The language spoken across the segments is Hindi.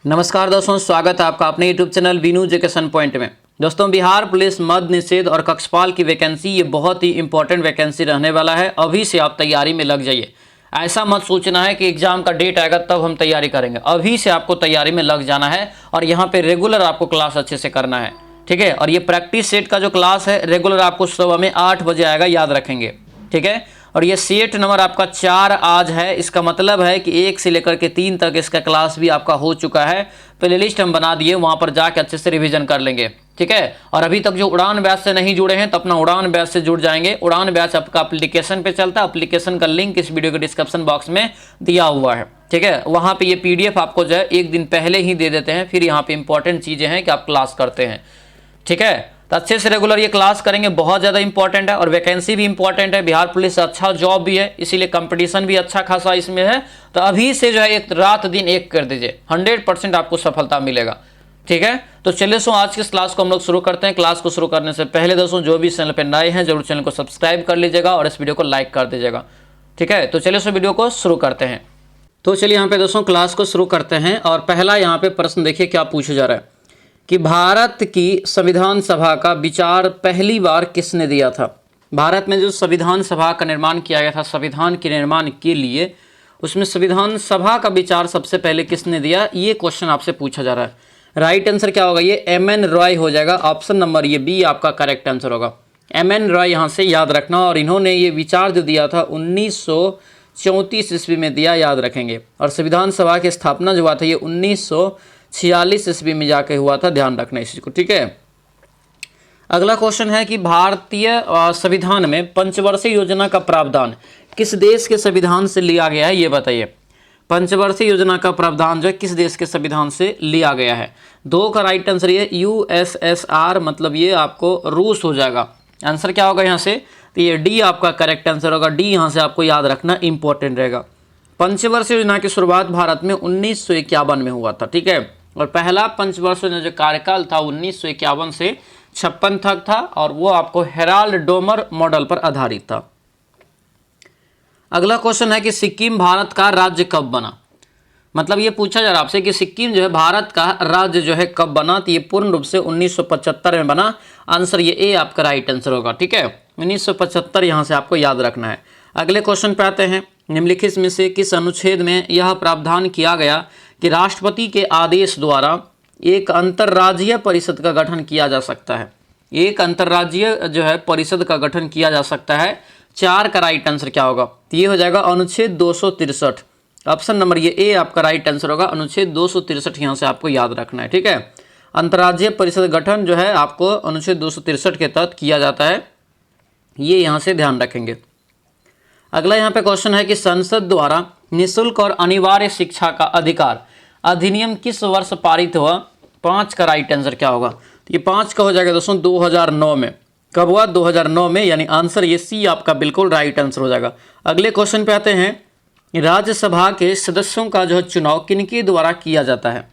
नमस्कार दोस्तों, स्वागत है आपका अपने YouTube channel Veenu education point में। दोस्तों, बिहार पुलिस मद्य निषेध और कक्षपाल की वैकेंसी ये बहुत ही इंपॉर्टेंट वैकेंसी रहने वाला है। अभी से आप तैयारी में लग जाइए। ऐसा मत सोचना है कि एग्जाम का डेट आएगा तब हम तैयारी करेंगे। अभी से आपको तैयारी में लग जाना है और यहाँ पे रेगुलर आपको क्लास अच्छे से करना है, ठीक है। और ये प्रैक्टिस सेट का जो क्लास है रेगुलर आपको सुबह में 8 बजे आएगा, याद रखेंगे, ठीक है। और ये सेट नंबर आपका 4 आज है। इसका मतलब है कि 1 से लेकर के 3 तक इसका क्लास भी आपका हो चुका है। प्ले लिस्ट हम बना दिए, वहाँ पर जाके अच्छे से रिवीजन कर लेंगे, ठीक है। और अभी तक जो उड़ान बैच से नहीं जुड़े हैं तो अपना उड़ान बैच से जुड़ जाएंगे। उड़ान बैच आपका एप्लीकेशन पे चलता है। एप्लीकेशन का लिंक इस वीडियो के डिस्क्रिप्शन बॉक्स में दिया हुआ है, ठीक है। वहाँ पे ये PDF आपको जो है 1 दिन पहले ही दे देते हैं। फिर यहाँ पे इंपॉर्टेंट चीज़ें हैं कि आप क्लास करते हैं, ठीक है। तो अच्छे से रेगुलर ये क्लास करेंगे, बहुत ज़्यादा इंपॉर्टेंट है। और वैकेंसी भी इंपॉर्टेंट है। बिहार पुलिस अच्छा जॉब भी है, इसीलिए कंपटीशन भी अच्छा खासा इसमें है। तो अभी से जो है एक रात दिन एक कर दीजिए, 100% आपको सफलता मिलेगा, ठीक है। तो चलिए दोस्तों, आज की इस क्लास को हम लोग शुरू करते हैं। क्लास को शुरू करने से पहले दोस्तों, जो भी चैनल पर नए हैं जरूर चैनल को सब्सक्राइब कर लीजिएगा और इस वीडियो को लाइक कर दीजिएगा, ठीक है। तो चलिए दोस्तों, वीडियो को शुरू करते हैं। तो चलिए यहाँ पे दोस्तों क्लास को शुरू करते हैं। और पहला यहाँ पे प्रश्न देखिए क्या पूछा जा रहा है कि भारत की संविधान सभा का विचार पहली बार किसने दिया था। भारत में जो संविधान सभा का निर्माण किया गया था, संविधान के निर्माण के लिए, उसमें संविधान सभा का विचार सबसे पहले किसने दिया, ये क्वेश्चन आपसे पूछा जा रहा है। राइट आंसर क्या होगा, ये MN रॉय हो जाएगा। ऑप्शन नंबर ये बी आपका करेक्ट आंसर होगा। MN रॉय यहाँ से याद रखना। और इन्होंने ये विचार जो दिया था 1934 ईस्वी में दिया, याद रखेंगे। और संविधान सभा की स्थापना जो हुआ था ये 1946 ईस्वी में जाके हुआ था, ध्यान रखना इस चीज को, ठीक है। अगला क्वेश्चन है कि भारतीय संविधान में पंचवर्षीय योजना का प्रावधान किस देश के संविधान से लिया गया है, ये बताइए। पंचवर्षीय योजना का प्रावधान जो है किस देश के संविधान से लिया गया है। 2 का राइट आंसर ये USSR, मतलब ये आपको रूस हो जाएगा। आंसर क्या होगा यहाँ से, तो ये डी आपका करेक्ट आंसर होगा। डी यहाँ से आपको याद रखना इंपॉर्टेंट रहेगा। पंचवर्षीय योजना की शुरुआत भारत में 1951 में हुआ था, ठीक है। और पहला पंचवर्षीय योजना जो कार्यकाल था 1951 से 56 तक था। और वो आपको हेराल्ड डोमर मॉडल पर आधारित था। अगला क्वेश्चन है कि सिक्किम भारत का राज्य कब बना। मतलब ये पूछा जा रहा है आपसे कि सिक्किम जो है भारत का राज्य जो है कब बना। तो ये पूर्ण रूप से 1975 में बना। आंसर ये ए आपका राइट आंसर होगा, ठीक है। 1975 यहाँ से आपको याद रखना है। अगले क्वेश्चन पे आते हैं। निम्नलिखित में से किस अनुच्छेद में यह प्रावधान किया गया कि राष्ट्रपति के आदेश द्वारा एक अंतर्राज्यीय परिषद का गठन किया जा सकता है। एक अंतर्राज्यीय जो है परिषद का गठन किया जा सकता है। 4 का राइट आंसर क्या होगा, तो ये हो जाएगा अनुच्छेद 263। ऑप्शन नंबर ये ए आपका राइट आंसर होगा। अनुच्छेद 263 यहाँ से आपको याद रखना है, ठीक है। अंतर्राज्यीय परिषद गठन जो है आपको अनुच्छेद 263 के तहत किया जाता है, ये यहाँ से ध्यान रखेंगे। अगला यहाँ पे क्वेश्चन है कि संसद द्वारा निःशुल्क और अनिवार्य शिक्षा का अधिकार अधिनियम किस वर्ष पारित हुआ। 5 का राइट आंसर क्या होगा, तो ये 5 का हो जाएगा दोस्तों 2009 में। कब हुआ, 2009 में, यानी आंसर ये सी आपका बिल्कुल राइट आंसर हो जाएगा। अगले क्वेश्चन पे आते हैं। राज्यसभा के सदस्यों का जो है चुनाव किनके द्वारा किया जाता है।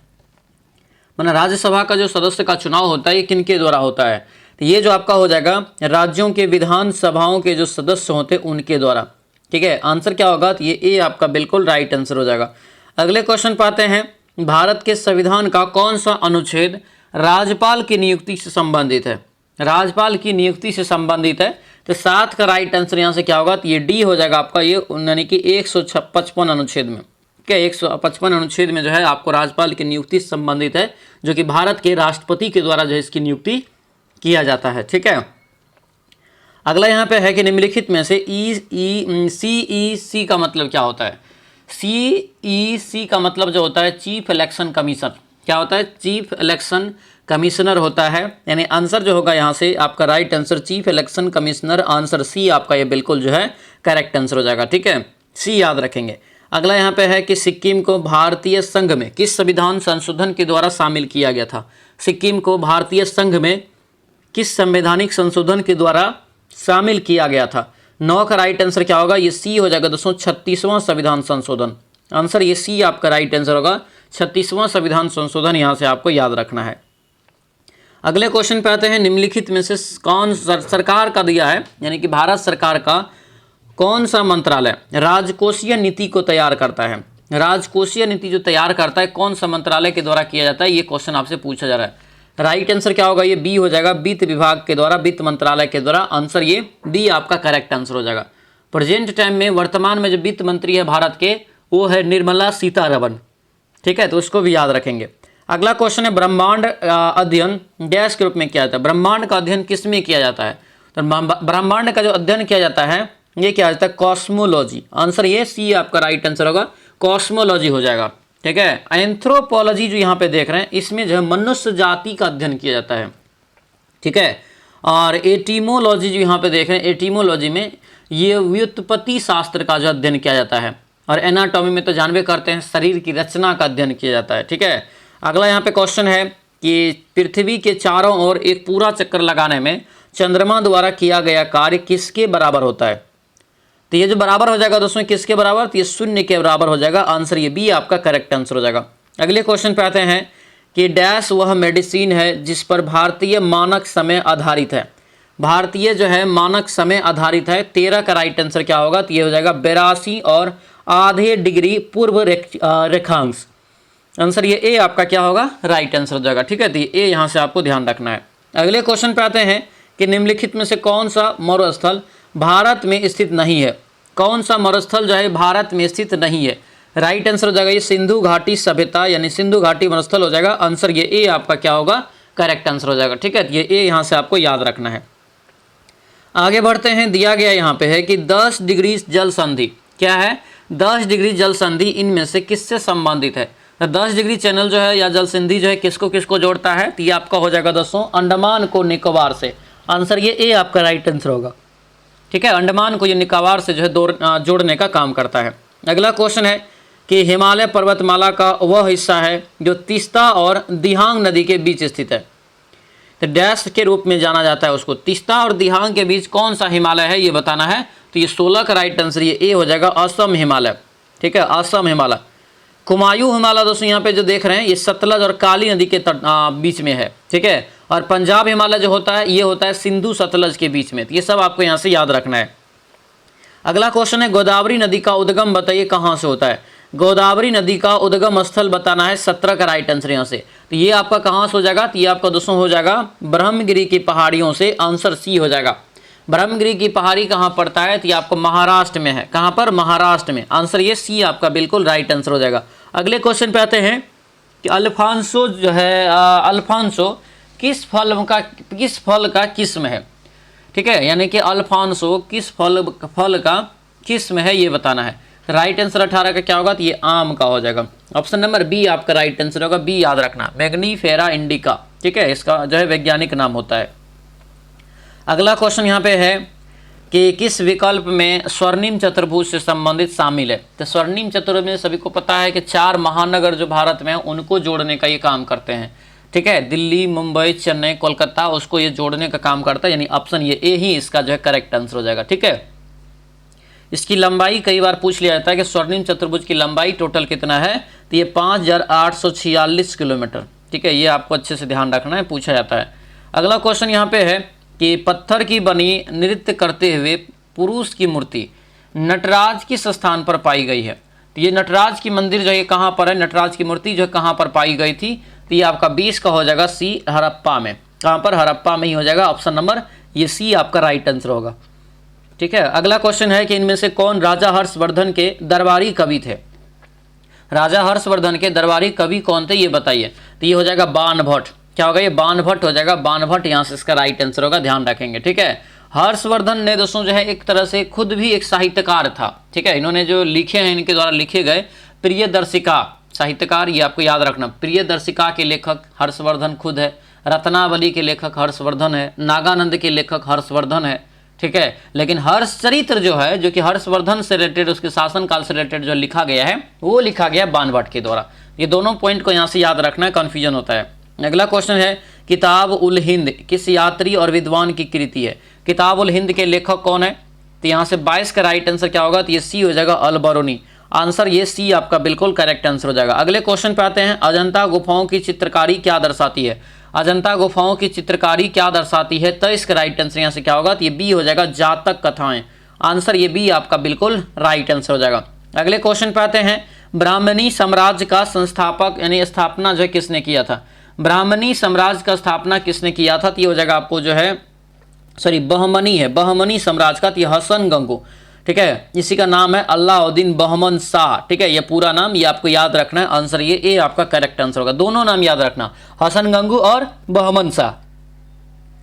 मतलब राज्यसभा का जो सदस्य का चुनाव होता है ये किनके द्वारा होता है, तो ये जो आपका हो जाएगा राज्यों के विधानसभाओं के जो सदस्य होते हैं उनके द्वारा, ठीक है। आंसर क्या होगा, तो ये ए आपका बिल्कुल राइट आंसर हो जाएगा। अगले क्वेश्चन पर आते हैं। भारत के संविधान का कौन सा अनुच्छेद राज्यपाल की नियुक्ति से संबंधित है। राज्यपाल की नियुक्ति से संबंधित है, तो 7 का राइट आंसर यहाँ से क्या होगा, तो ये डी हो जाएगा आपका। ये यानी कि 155 अनुच्छेद में, क्या 155 अनुच्छेद में जो है आपको राज्यपाल की नियुक्ति से संबंधित है, जो कि भारत के राष्ट्रपति के द्वारा जो है इसकी नियुक्ति किया जाता है, ठीक है। अगला यहाँ पे है कि निम्नलिखित में से CEC का मतलब क्या होता है। CEC का मतलब जो होता है चीफ इलेक्शन कमीशन, क्या होता है, चीफ इलेक्शन कमिश्नर होता है। यानी आंसर जो होगा यहाँ से आपका right answer chief election commissioner. Answer c आपका ये बिल्कुल जो है करेक्ट आंसर हो जाएगा, ठीक है। सी याद रखेंगे। अगला यहाँ पे है कि सिक्किम को भारतीय संघ में किस संविधान संशोधन के द्वारा शामिल किया गया था। सिक्किम को भारतीय संघ में किस संवैधानिक संशोधन के द्वारा शामिल किया गया था। 9 का राइट आंसर क्या होगा, ये सी हो जाएगा दोस्तों 36वां संविधान संशोधन। आंसर ये सी आपका राइट आंसर होगा। 36वां संविधान संशोधन यहाँ से आपको याद रखना है। अगले क्वेश्चन पे आते हैं। निम्नलिखित में से कौन सरकार का दिया है, यानी कि भारत सरकार का कौन सा मंत्रालय राजकोषीय नीति को तैयार करता है। राजकोषीय नीति जो तैयार करता है कौन सा मंत्रालय के द्वारा किया जाता है, ये क्वेश्चन आपसे पूछा जा रहा है। राइट आंसर क्या होगा, ये बी हो जाएगा, वित्त विभाग के द्वारा, वित्त मंत्रालय के द्वारा। आंसर ये बी आपका करेक्ट आंसर हो जाएगा। प्रेजेंट टाइम में वर्तमान में जो वित्त मंत्री है भारत के वो है निर्मला सीतारमण, ठीक है, तो उसको भी याद रखेंगे। अगला क्वेश्चन है ब्रह्मांड अध्ययन डैश के रूप में किया जाता है। ब्रह्मांड का अध्ययन किस में किया जाता है, तो ब्रह्मांड का जो अध्ययन किया जाता है ये क्या जाता है, कॉस्मोलॉजी। आंसर ये सी आपका राइट आंसर होगा, कॉस्मोलॉजी हो जाएगा, ठीक है। एंथ्रोपोलॉजी जो यहाँ पे देख रहे हैं इसमें जो है मनुष्य जाति का अध्ययन किया जाता है, ठीक है। और एटीमोलॉजी जो यहाँ पे देख रहे हैं, एटीमोलॉजी में ये व्युत्पत्ति शास्त्र का जो अध्ययन किया जाता है। और एनाटॉमी में तो जानबे करते हैं शरीर की रचना का अध्ययन किया जाता है, ठीक है। अगला यहाँ पे क्वेश्चन है कि पृथ्वी के चारों ओर एक पूरा चक्कर लगाने में चंद्रमा द्वारा किया गया कार्य किसके बराबर होता है, तो ये जो बराबर हो जाएगा दोस्तों किसके बराबर, तो ये शून्य के बराबर हो जाएगा। आंसर ये बी आपका करेक्ट आंसर हो जाएगा। अगले क्वेश्चन पे आते हैं कि डैश वह मेडिसिन है जिस पर भारतीय मानक समय आधारित है। भारतीय जो है मानक समय आधारित है, 13 का राइट आंसर क्या होगा, तो ये हो जाएगा 82 और आधे डिग्री पूर्व रेखांश। आंसर ये ए आपका क्या होगा, राइट आंसर हो जाएगा, ठीक है। तो ये ए यहाँ से आपको ध्यान रखना है। अगले क्वेश्चन पे आते हैं कि निम्नलिखित में से कौन सा मरुस्थल भारत में स्थित नहीं है। कौन सा मरुस्थल जो है भारत में स्थित नहीं है, राइट आंसर हो जाएगा ये सिंधु घाटी सभ्यता यानी सिंधु घाटी मरुस्थल हो जाएगा। आंसर ये ए आपका क्या होगा, करेक्ट आंसर हो जाएगा, ठीक है। ये ए यहाँ से आपको याद रखना है। आगे बढ़ते हैं, दिया गया यहाँ पे है कि 10 डिग्री जल संधि क्या है, 10 डिग्री जल संधि इनमें से किससे संबंधित है। तो 10 डिग्री चैनल जो है या जल संधि जो है किसको किसको जोड़ता है, तो ये आपका हो जाएगा दोस्तों अंडमान को निकोबार से। आंसर ये ए आपका राइट आंसर होगा, ठीक है। अंडमान को ये निकोबार से जो है जोड़ने का काम करता है। अगला क्वेश्चन है कि हिमालय पर्वतमाला का वह हिस्सा है जो तीस्ता और दिहांग नदी के बीच स्थित है, तो डैश के रूप में जाना जाता है उसको। तीस्ता और दिहांग के बीच कौन सा हिमालय है ये बताना है, तो ये 16 का राइट आंसर ये ए हो जाएगा, असम हिमालय, ठीक है, असम हिमालय। कुमायूं हिमालय दोस्तों यहाँ पे जो देख रहे हैं ये सतलज और काली नदी के बीच में है, ठीक है। और पंजाब हिमालय जो होता है ये होता है सिंधु सतलज के बीच में, तो ये सब आपको यहाँ से याद रखना है। अगला क्वेश्चन है गोदावरी नदी का उद्गम बताइए कहाँ से होता है। गोदावरी नदी का उद्गम स्थल बताना है, 17 का राइट आंसर यहाँ से। तो ये आपका कहाँ से हो जाएगा, तो ये आपका दोस्तों हो जाएगा ब्रह्मगिरी की पहाड़ियों से। आंसर सी हो जाएगा। ब्रह्मगिरी की पहाड़ी कहाँ पड़ता है, तो ये आपको महाराष्ट्र में है। कहाँ पर, महाराष्ट्र में। आंसर ये सी आपका बिल्कुल राइट आंसर हो जाएगा। अगले क्वेश्चन पे आते हैं कि अल्फांसो जो है अल्फांसो किस फल का किस्म है, ठीक है, यानी कि अल्फांसो किस फल का किस्म है ये बताना है। राइट आंसर 18 का क्या होगा, तो ये आम का हो जाएगा। ऑप्शन नंबर बी आपका राइट आंसर होगा, बी याद रखना, मैग्नीफेरा इंडिका, ठीक है, इसका जो है वैज्ञानिक नाम होता है। अगला क्वेश्चन यहाँ पे है कि किस विकल्प में स्वर्णिम चतुर्भुज से संबंधित शामिल है। तो स्वर्णिम चतुर्भुज में सभी को पता है कि 4 महानगर जो भारत में है उनको जोड़ने का ये काम करते हैं, ठीक है। दिल्ली, मुंबई, चेन्नई, कोलकाता, उसको ये जोड़ने का काम करता है, यानी ऑप्शन ये ए ही इसका जो है करेक्ट आंसर हो जाएगा, ठीक है। इसकी लंबाई कई बार पूछ लिया जाता है कि स्वर्णिम चतुर्भुज की लंबाई टोटल कितना है, तो ये 5846 किलोमीटर, ठीक है। ये आपको अच्छे से ध्यान रखना है, पूछा जाता है। अगला क्वेश्चन यहाँ पे है कि पत्थर की बनी नृत्य करते हुए पुरुष की मूर्ति नटराज किस स्थान पर पाई गई है। तो ये नटराज की मंदिर जो है कहाँ पर है, नटराज की मूर्ति जो है कहाँ पर पाई गई थी, तो ये आपका 20 का हो जाएगा, सी हड़प्पा में। कहाँ पर, हड़प्पा में ही हो जाएगा। ऑप्शन नंबर ये सी आपका राइट आंसर होगा, ठीक है। अगला क्वेश्चन है कि इनमें से कौन राजा हर्षवर्धन के दरबारी कवि थे। राजा हर्षवर्धन के दरबारी कवि कौन थे ये बताइए। तो ये हो जाएगा बाणभट्ट। क्या होगा, ये बाणभट्ट हो जाएगा, बाणभट्ट यहाँ से इसका राइट आंसर होगा, ध्यान रखेंगे, ठीक है। हर्षवर्धन ने दोस्तों जो है एक तरह से खुद भी एक साहित्यकार था, ठीक है। इन्होंने जो लिखे हैं इनके द्वारा लिखे गए प्रियदर्शिका साहित्यकार, ये आपको याद रखना। प्रियदर्शिका के लेखक हर्षवर्धन खुद है, रत्नावली के लेखक हर्षवर्धन है, नागानंद के लेखक हर्षवर्धन है, ठीक है। लेकिन हर्षचरित्र जो है, जो कि हर्षवर्धन से रिलेटेड, उसके शासनकाल से रिलेटेड जो लिखा गया है, वो लिखा गया बाणभट्ट के द्वारा। ये दोनों पॉइंट को यहाँ से याद रखना है, कन्फ्यूजन होता है। अगला क्वेश्चन है किताब उल हिंद किस यात्री और विद्वान की कृति है। किताब उल हिंद के लेखक कौन है, तो यहाँ से 22 का राइट आंसर क्या होगा, तो ये सी हो जाएगा, अल बरूनी। आंसर ये सी आपका बिल्कुल करेक्ट आंसर हो जाएगा। अगले क्वेश्चन पे आते हैं, अजंता गुफाओं की चित्रकारी क्या दर्शाती है। अजंता गुफाओं की चित्रकारी क्या दर्शाती है, तो इसका राइट आंसर यहाँ से क्या होगा, तो ये बी हो जाएगा, जातक कथाएं। आंसर ये बी आपका बिल्कुल राइट आंसर हो जाएगा। अगले क्वेश्चन पे आते हैं, ब्राह्मणी साम्राज्य का संस्थापक यानी स्थापना जो है किसने किया था? ब्राह्मणी साम्राज्य का स्थापना किसने किया था? तो ये हो जाएगा आपको जो है बहमनी है, बहमनी साम्राज्य का, तो ये हसन गंगू, ठीक है। इसी का नाम है अलाउद्दीन बहमन शाह, ठीक है। ये पूरा नाम ये आपको याद रखना है। आंसर ये ए आपका करेक्ट आंसर होगा। दोनों नाम याद रखना, हसन गंगू और बहमन शाह।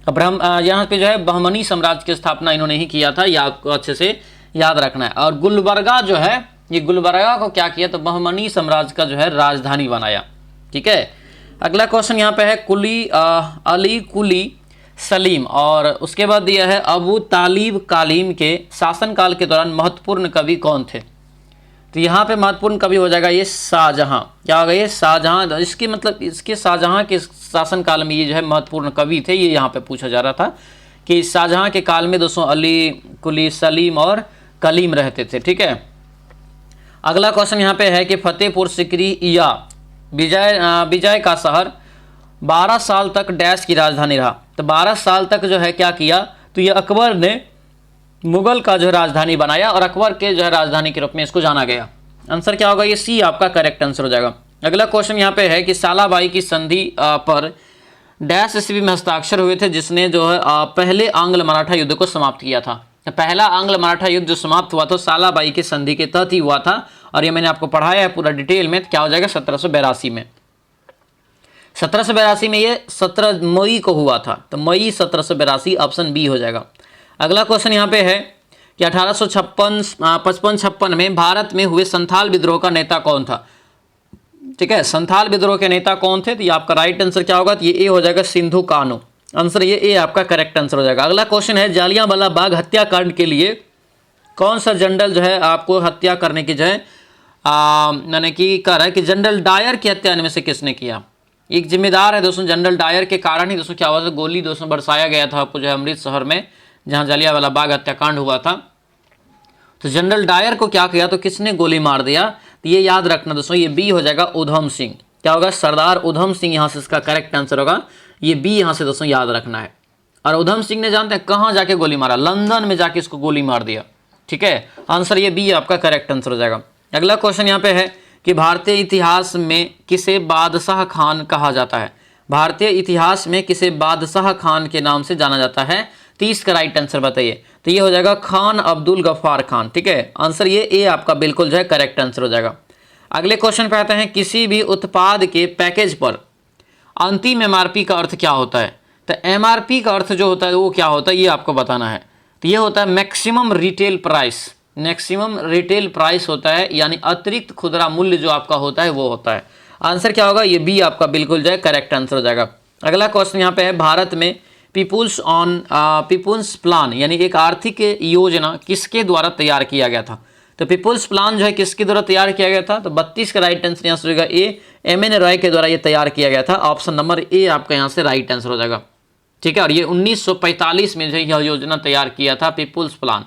अब हम यहाँ पे जो है बहमनी साम्राज्य की स्थापना इन्होंने ही किया था, ये आपको अच्छे से याद रखना है। और गुलबर्गा जो है, ये गुलबर्गा को क्या किया? तो बहमनी साम्राज्य का जो है राजधानी बनाया, ठीक है। अगला क्वेश्चन यहाँ पे है अली कुली सलीम, और उसके बाद दिया है अबू तालिब कालीम के शासनकाल के दौरान महत्वपूर्ण कवि कौन थे? तो यहाँ पे महत्वपूर्ण कवि हो जाएगा ये शाहजहां। क्या होगा? ये शाहजहां। इसकी मतलब इसके शाहजहां के शासनकाल में ये जो है महत्वपूर्ण कवि थे, ये यहाँ पे पूछा जा रहा था कि शाहजहां के काल में दोस्तों अली कुली सलीम और कलीम रहते थे, ठीक है। अगला क्वेश्चन यहाँ पे है कि फतेहपुर सिकरी या विजय का शहर 12 साल तक डैश की राजधानी रहा। तो 12 साल तक जो है क्या किया? तो ये अकबर ने मुगल का जो है राजधानी बनाया और अकबर के जो है राजधानी के रूप में इसको जाना गया। आंसर क्या होगा? ये सी आपका करेक्ट आंसर हो जाएगा। अगला क्वेश्चन यहाँ पे है कि सालाबाई की संधि पर डैश ईस्वी में हस्ताक्षर हुए थे, जिसने जो है पहले आंग्ल मराठा युद्ध को समाप्त किया था। तो पहला आंग्ल मराठा युद्ध जो समाप्त हुआ था सालाबाई की संधि के तहत ही हुआ था, और ये मैंने आपको पढ़ाया है पूरा डिटेल में। क्या हो जाएगा? 1782 में। 1782 में ये 17 मई को हुआ था, तो मई 1782 ऑप्शन बी हो जाएगा। अगला क्वेश्चन यहाँ पे है कि 1855 में भारत में हुए संथाल विद्रोह का नेता कौन था? ठीक है, संथाल विद्रोह के नेता कौन थे? तो ये आपका राइट आंसर क्या होगा? तो ये ए हो जाएगा, सिंधु कान्हू। आंसर ये ए आपका करेक्ट आंसर हो जाएगा। अगला क्वेश्चन है जालियांवाला बाग हत्याकांड के लिए कौन सा जनरल जो है आपको हत्या करने की जो है मैंने की कह रहा है कि जनरल डायर की हत्या इनमें से किसने किया? एक जिम्मेदार है दोस्तों, जनरल डायर के कारण ही दोस्तों क्या हुआ था? गोली दोस्तों बरसाया गया था आपको जो है अमृत शहर में, जहां जालियांवाला बाग हत्याकांड हुआ था। तो जनरल डायर को क्या किया? तो किसने गोली मार दिया? तो ये याद रखना दोस्तों, ये बी हो जाएगा, उधम सिंह। क्या होगा? सरदार उधम सिंह यहाँ से इसका करेक्ट आंसर होगा। ये बी यहाँ से दोस्तों याद रखना है। और उधम सिंह ने जानते हैं कहाँ जाके गोली मारा? लंदन में जाके इसको गोली मार दिया, ठीक है। आंसर ये बी आपका करेक्ट आंसर हो जाएगा। अगला क्वेश्चन यहाँ पे है कि भारतीय इतिहास में किसे बादशाह खान कहा जाता है? भारतीय इतिहास में किसे बादशाह खान के नाम से जाना जाता है? 30 का राइट आंसर बताइए। तो ये हो जाएगा खान अब्दुल गफ्फार खान, ठीक है। आंसर ये ए आपका बिल्कुल जो है करेक्ट आंसर हो जाएगा। अगले क्वेश्चन पे आते हैं, किसी भी उत्पाद के पैकेज पर अंतिम एमआरपी का अर्थ क्या होता है? तो एमआरपी का अर्थ जो होता है वो क्या होता है, ये आपको बताना है। तो ये होता है maximum retail price. Maximum retail price होता है, यानी अतिरिक्त खुदरा मूल्य जो आपका होता है वो होता है। आंसर क्या होगा? ये बी आपका बिल्कुल जो है करेक्ट आंसर हो जाएगा। अगला क्वेश्चन यहाँ पे है, भारत में पीपुल्स प्लान यानी एक आर्थिक योजना किसके द्वारा तैयार किया गया था? तो पीपुल्स प्लान जो है किसके द्वारा तैयार किया गया था? तो 32 का राइट आंसर यहाँ से होगा ए, एम.एन. रॉय के द्वारा ये तैयार किया गया था। ऑप्शन नंबर ए आपका यहाँ से राइट आंसर हो जाएगा, ठीक है। और ये 1945 में जो यह योजना तैयार किया था पीपुल्स प्लान।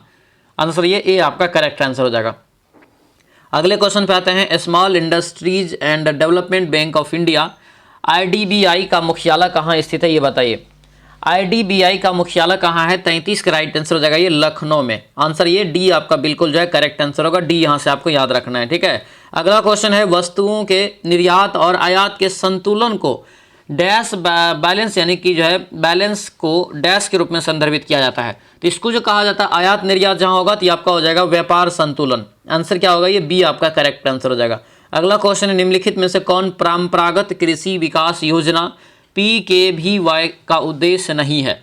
आंसर ये ए आपका करेक्ट आंसर हो जाएगा। अगले क्वेश्चन पे आते हैं, small industries and development bank of India IDBI का मुख्यालय कहाँ स्थित है, ये बताइए। IDBI का मुख्यालय कहाँ है? 33 का राइट आंसर हो जाएगा ये लखनऊ में। आंसर ये डी आपका बिल्कुल जो है करेक्ट आंसर होगा। डी यहाँ से आपको याद रखना है, ठीक है। अगला क्वेश्चन है, वस्तुओं के निर्यात और आयात के संतुलन को डैश बैलेंस यानी कि जो है बैलेंस को डैश के रूप में संदर्भित किया जाता है। तो इसको जो कहा जाता है आयात निर्यात जहाँ होगा तो ये आपका हो जाएगा व्यापार संतुलन। आंसर क्या होगा? ये बी आपका करेक्ट आंसर हो जाएगा। अगला क्वेश्चन है, निम्नलिखित में से कौन परंपरागत कृषि विकास योजना PKVY का उद्देश्य नहीं है?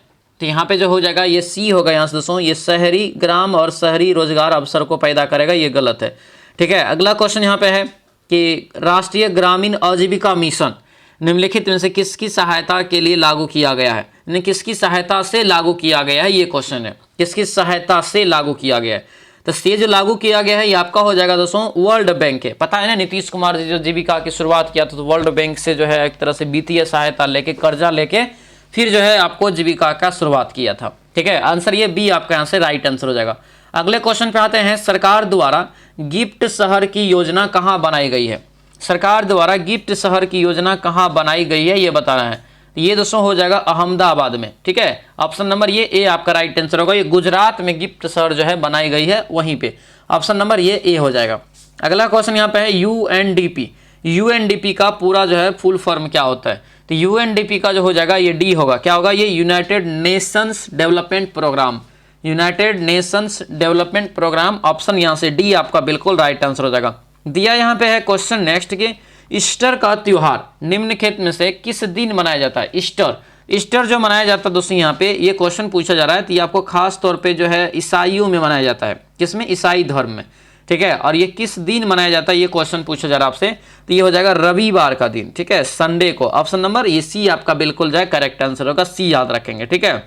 तो यहाँ पे जो हो जाएगा ये सी होगा यहाँ से दोस्तों, ये शहरी ग्राम और शहरी रोजगार अवसर को पैदा करेगा, ये गलत है, ठीक है। अगला क्वेश्चन यहाँ पे है कि राष्ट्रीय ग्रामीण आजीविका मिशन निम्नलिखित में से किसकी सहायता के लिए लागू किया गया है? यानी किसकी सहायता से लागू किया गया है, ये क्वेश्चन है। किसकी सहायता से लागू किया गया है? तो से जो लागू किया गया है ये आपका हो जाएगा दोस्तों वर्ल्ड बैंक है। पता है ना, नीतीश कुमार जी जो जीविका की शुरुआत किया था तो वर्ल्ड बैंक से जो है एक तरह से वित्तीय सहायता लेके, कर्जा लेके फिर जो है आपको जीविका का शुरुआत किया था, ठीक है। आंसर ये बी आपका यहाँ से राइट आंसर हो जाएगा। अगले क्वेश्चन पे आते हैं, सरकार द्वारा गिफ्ट शहर की योजना कहाँ बनाई गई है? सरकार द्वारा गिफ्ट शहर की योजना कहाँ बनाई गई है ये बताना है। ये दोस्तों हो जाएगा अहमदाबाद में, ठीक है। ऑप्शन नंबर ये ए आपका राइट आंसर होगा। ये गुजरात में गिफ्ट शहर जो है बनाई गई है वहीं पे। ऑप्शन नंबर ये ए हो जाएगा। अगला क्वेश्चन यहाँ पे है यूएनडीपी। यूएनडीपी का पूरा जो है फुल फॉर्म क्या होता है? तो यूएनडीपी का जो हो जाएगा ये डी होगा। क्या होगा? ये United Nations Development Programme. United Nations Development Programme, option यहाँ से डी आपका बिल्कुल राइट आंसर हो जाएगा। दिया यहाँ पे है क्वेश्चन नेक्स्ट के, ईस्टर का त्योहार निम्नलिखित में से किस दिन मनाया जाता है? ईस्टर, ईस्टर जो मनाया जाता है दोस्तों, यहाँ पे ये क्वेश्चन पूछा जा रहा है, तो ये आपको खास तौर पे जो है ईसाइयों में मनाया जाता है। किसमें? ईसाई धर्म में, ठीक है। और ये किस दिन मनाया जाता है, ये क्वेश्चन पूछा जा रहा है आपसे, तो ये हो जाएगा रविवार का दिन, ठीक है, संडे को। ऑप्शन नंबर ये सी आपका बिल्कुल जो है करेक्ट आंसर होगा, सी याद रखेंगे, ठीक है।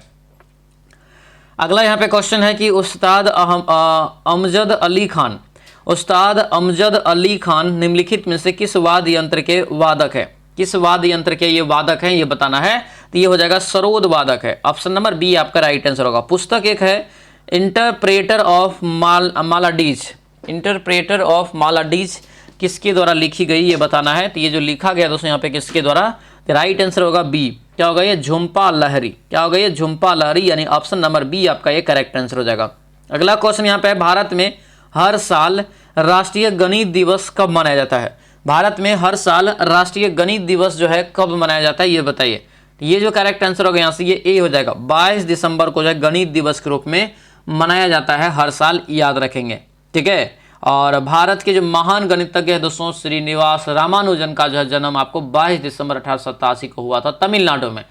अगला यहाँ पे क्वेश्चन है कि उस्ताद अमजद अली खान, उस्ताद अमजद अली खान निम्नलिखित में से किस वाद्य यंत्र के वादक है? किस वाद्य यंत्र के ये वादक हैं, ये बताना है। तो ये हो जाएगा सरोद वादक है। ऑप्शन नंबर बी आपका राइट आंसर होगा। पुस्तक एक है इंटरप्रेटर ऑफ मालाडीज, इंटरप्रेटर ऑफ मालाडीज किसके द्वारा लिखी गई, ये बताना है। तो ये जो लिखा गया दोस्तों यहाँ पे किसके द्वारा, तो राइट आंसर होगा बी। क्या होगा? ये झुम्पा लहरी। क्या होगा? ये झुम्पा लहरी, यानी ऑप्शन नंबर बी आपका ये करेक्ट आंसर हो जाएगा। अगला क्वेश्चन यहाँ पे है, भारत में हर साल राष्ट्रीय गणित दिवस कब मनाया जाता है? भारत में हर साल राष्ट्रीय गणित दिवस जो है कब मनाया जाता है, ये बताइए। ये जो करेक्ट आंसर होगा यहाँ से ये ए हो जाएगा। 22 दिसंबर को जो है गणित दिवस के रूप में मनाया जाता है हर साल, याद रखेंगे, ठीक है। और भारत के जो महान गणितज्ञ है दोस्तों श्रीनिवास रामानुजन का जो है जन्म आपको 22 दिसंबर 1887 को हुआ था तमिलनाडु में,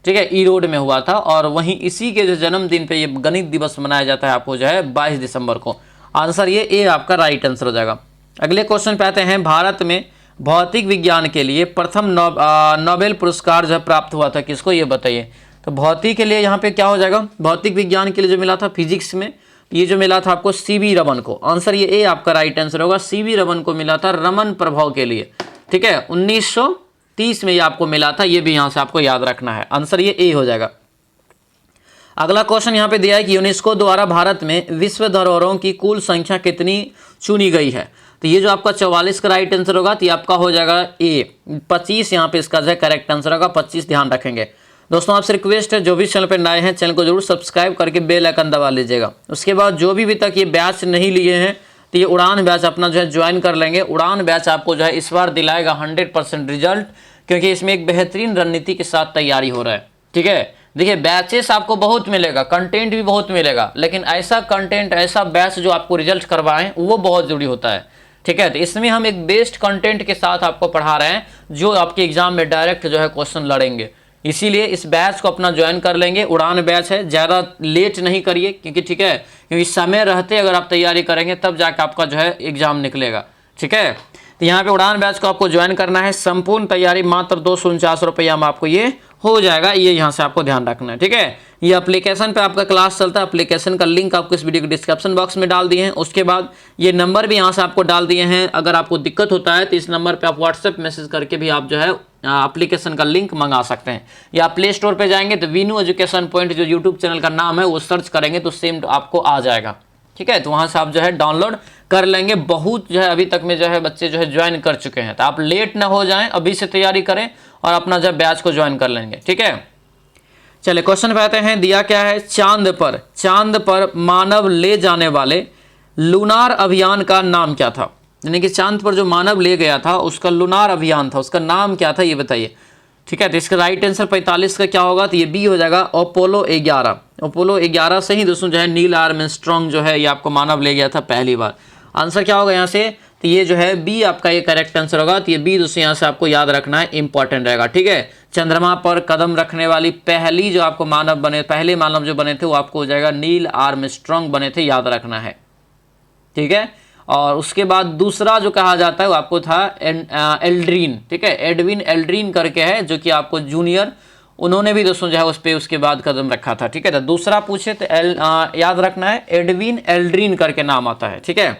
ठीक है, ईरोड में हुआ था। और वहीं इसी के जो जन्मदिन पे ये गणित दिवस मनाया जाता है आपको जो है 22 दिसंबर को। आंसर ये ए आपका राइट आंसर हो जाएगा। अगले क्वेश्चन पे आते हैं, भारत में भौतिक विज्ञान के लिए प्रथम नोबेल पुरस्कार जो है प्राप्त हुआ था किसको, ये बताइए। तो भौतिक के लिए यहाँ पे क्या हो जाएगा? भौतिक विज्ञान के लिए जो मिला था फिजिक्स में, ये जो मिला था आपको सीवी रमन को। आंसर ये ए आपका राइट आंसर होगा। सीवी रमन को मिला था रमन प्रभाव के लिए, ठीक है, 1930 में ये आपको मिला था। ये भी यहाँ से आपको याद रखना है। आंसर ये ए हो जाएगा। अगला क्वेश्चन यहाँ पे दिया है कि यूनेस्को द्वारा भारत में विश्व धरोहरों की कुल संख्या कितनी चुनी गई है? तो ये जो आपका 44 का राइट आंसर होगा, तो ये आपका हो जाएगा ए। 25 यहाँ पे इसका जो है करेक्ट आंसर होगा, 25 ध्यान रखेंगे। दोस्तों आपसे रिक्वेस्ट है, जो भी चैनल पर नए हैं चैनल को जरूर सब्सक्राइब करके बेल आइकन दबा लीजिएगा। उसके बाद जो भी तक ये बैच नहीं लिए हैं तो ये उड़ान बैच अपना जो है ज्वाइन कर लेंगे। उड़ान बैच आपको जो है इस बार दिलाएगा 100% रिजल्ट, क्योंकि इसमें एक बेहतरीन रणनीति के साथ तैयारी हो रहा है, ठीक है। देखिए बैचेस आपको बहुत मिलेगा, कंटेंट भी बहुत मिलेगा, लेकिन ऐसा कंटेंट, ऐसा बैच जो आपको रिजल्ट करवाएं वो बहुत जरूरी होता है, ठीक है। तो इसमें हम एक बेस्ट कंटेंट के साथ आपको पढ़ा रहे हैं जो आपके एग्जाम में डायरेक्ट जो है क्वेश्चन लड़ेंगे। इसीलिए इस बैच को अपना ज्वाइन कर लेंगे। उड़ान बैच है, ज़्यादा लेट नहीं करिए, क्योंकि ठीक है, क्योंकि समय रहते अगर आप तैयारी करेंगे तब जाकर आपका जो है एग्जाम निकलेगा, ठीक है। तो यहाँ पे उड़ान बैच को आपको ज्वाइन करना है। संपूर्ण तैयारी मात्र 249 रुपया में आपको ये हो जाएगा, ये यहाँ से आपको ध्यान रखना है, ठीक है। ये एप्लीकेशन पे आपका क्लास चलता है। एप्लीकेशन का लिंक आपको इस वीडियो के डिस्क्रिप्शन बॉक्स में डाल दिए हैं। उसके बाद ये नंबर भी यहाँ से आपको डाल दिए हैं। अगर आपको दिक्कत होता है तो इस नंबर पे आप व्हाट्सएप मैसेज करके भी आप जो है एप्लीकेशन का लिंक मंगा सकते हैं। या प्ले स्टोर पे जाएंगे तो वीनू एजुकेशन पॉइंट जो यूट्यूब चैनल का नाम है वो सर्च करेंगे तो सेम आपको आ जाएगा, ठीक है। तो वहाँ से आप जो है डाउनलोड कर लेंगे। बहुत जो है अभी तक में जो है बच्चे जो है ज्वाइन कर चुके हैं, तो आप लेट ना हो जाएं, अभी से तैयारी करें और अपना जो बैच को ज्वाइन कर लेंगे, ठीक है। चलिए क्वेश्चन पे आते हैं। दिया क्या है, चांद पर मानव ले जाने वाले लूनार अभियान का नाम क्या था? यानी कि चांद पर जो मानव ले गया था उसका लूनार अभियान था, उसका नाम क्या था ये बताइए, ठीक है। तो इसका राइट आंसर 45 का क्या होगा, तो ये बी हो जाएगा, अपोलो 11। अपोलो 11 से ही दोस्तों जो है नील आर्मस्ट्रांग जो है ये आपको मानव ले गया था पहली बार। आंसर क्या होगा यहाँ से, तो ये जो है बी आपका ये करेक्ट आंसर होगा। तो ये बी दोस्तों यहाँ से आपको याद रखना है, इंपॉर्टेंट रहेगा, ठीक है। चंद्रमा पर कदम रखने वाली पहली जो आपको मानव बने, पहले मानव जो बने थे वो आपको हो जाएगा नील आर्मस्ट्रांग बने थे, याद रखना है, ठीक है। और उसके बाद दूसरा जो कहा जाता है वो आपको था एल्ड्रीन, ठीक है, एडविन एल्ड्रीन करके है जो कि आपको जूनियर, उन्होंने भी दोस्तों जो है उस पर उसके बाद कदम रखा था, ठीक है। तो दूसरा पूछे तो याद रखना है एडविन एल्ड्रीन करके नाम आता है, ठीक है।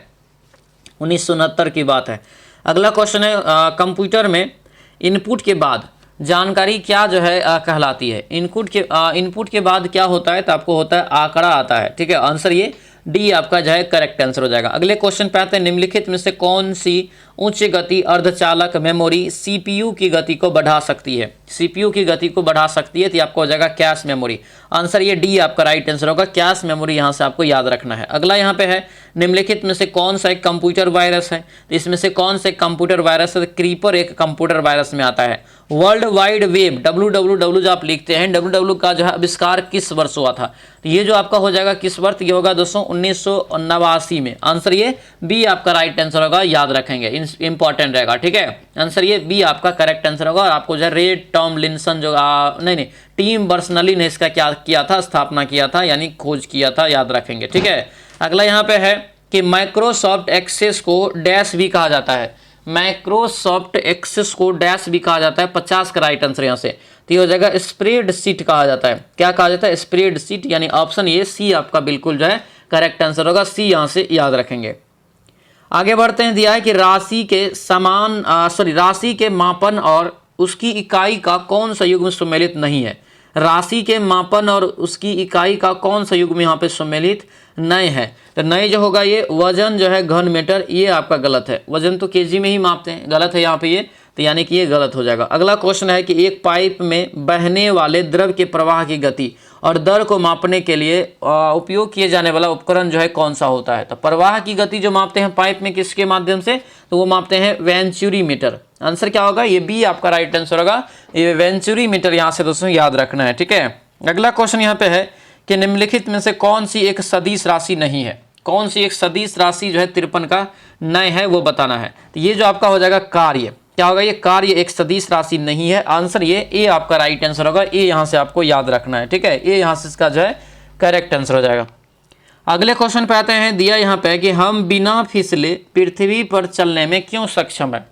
1969 की बात है। अगला क्वेश्चन है, कंप्यूटर में इनपुट के बाद जानकारी क्या जो है कहलाती है? इनपुट के बाद क्या होता है, तो आपको होता है आंकड़ा आता है, ठीक है। आंसर ये डी आपका जो है करेक्ट आंसर हो जाएगा। अगले क्वेश्चन पे आते हैं, निम्नलिखित में से कौन सी उच्च गति अर्धचालक मेमोरी सीपीयू की गति को बढ़ा सकती है, सीपीयू की गति को बढ़ा सकती है, तो आपको हो जाएगा कैश मेमोरी। आंसर ये डी आपका राइट आंसर होगा, कैश मेमोरी यहाँ से आपको याद रखना है। अगला यहाँ पे है निम्नलिखित में से कौन सा एक कंप्यूटर वायरस है, तो इसमें से कौन से कंप्यूटर वायरस है, क्रीपर एक कंप्यूटर वायरस में आता है। वर्ल्ड वाइड वेब www जो आप लिखते हैं, www का जो है आविष्कार किस वर्ष हुआ था, तो ये जो आपका हो जाएगा किस वर्ष, ये होगा दोस्तों 1989 में। आंसर ये बी आपका राइट आंसर होगा, याद रखेंगे, इंपॉर्टेंट रहेगा, ठीक है। आंसर ये बी आपका करेक्ट आंसर होगा। और आपको जो है रे टॉमलिंसन जो नहीं टीम बर्नर्स-ली ने इसका क्या किया था, स्थापना किया था, यानी खोज किया था, याद रखेंगे, ठीक है। अगला यहाँ पे है कि माइक्रोसॉफ्ट एक्सेस को डैश भी कहा जाता है, माइक्रोसॉफ्ट एक्सेस को डैश भी कहा जाता है, 50 का राइट आंसर यहाँ से, तो ये हो जाएगा स्प्रेड शीट कहा जाता है। क्या कहा जाता है, स्प्रेड शीट, यानी ऑप्शन ये सी आपका बिल्कुल जो है करेक्ट आंसर होगा, सी यहाँ से याद रखेंगे। आगे बढ़ते हैं, दिया है कि राशि के मापन और उसकी इकाई का कौन सा युग्म सम्मिलित नहीं है। राशि के मापन और उसकी इकाई का कौन सा युग्म यहाँ पे सम्मिलित नहीं है, तो नहीं जो होगा ये वजन जो है घन मीटर, ये आपका गलत है। वजन तो केजी में ही मापते हैं, गलत है यहाँ पे ये, तो यानी कि ये गलत हो जाएगा। अगला क्वेश्चन है कि एक पाइप में बहने वाले द्रव के प्रवाह की गति और दर को मापने के लिए उपयोग किए जाने वाला उपकरण जो है कौन सा होता है। तो प्रवाह की गति जो मापते हैं पाइप में किसके माध्यम से, तो वो मापते हैं वेंचुरी मीटर। आंसर क्या होगा, ये बी आपका राइट आंसर होगा, ये वेंचुरी मीटर यहाँ से दोस्तों याद रखना है, ठीक है। अगला क्वेश्चन यहाँ पे है कि निम्नलिखित में से कौन सी एक सदिश राशि नहीं है, कौन सी एक सदिश राशि जो है 53 का नहीं है वो बताना है। तो ये जो आपका हो जाएगा कार्य, क्या होगा, ये कार्य एक सदिश राशि नहीं है। आंसर ये ए आपका राइट आंसर होगा, ए यहाँ से आपको याद रखना है, ठीक है। ए यहाँ से इसका जो है करेक्ट आंसर हो जाएगा। अगले क्वेश्चन पे आते हैं, दिया यहाँ पे कि हम बिना फिसले पृथ्वी पर चलने में क्यों सक्षम है,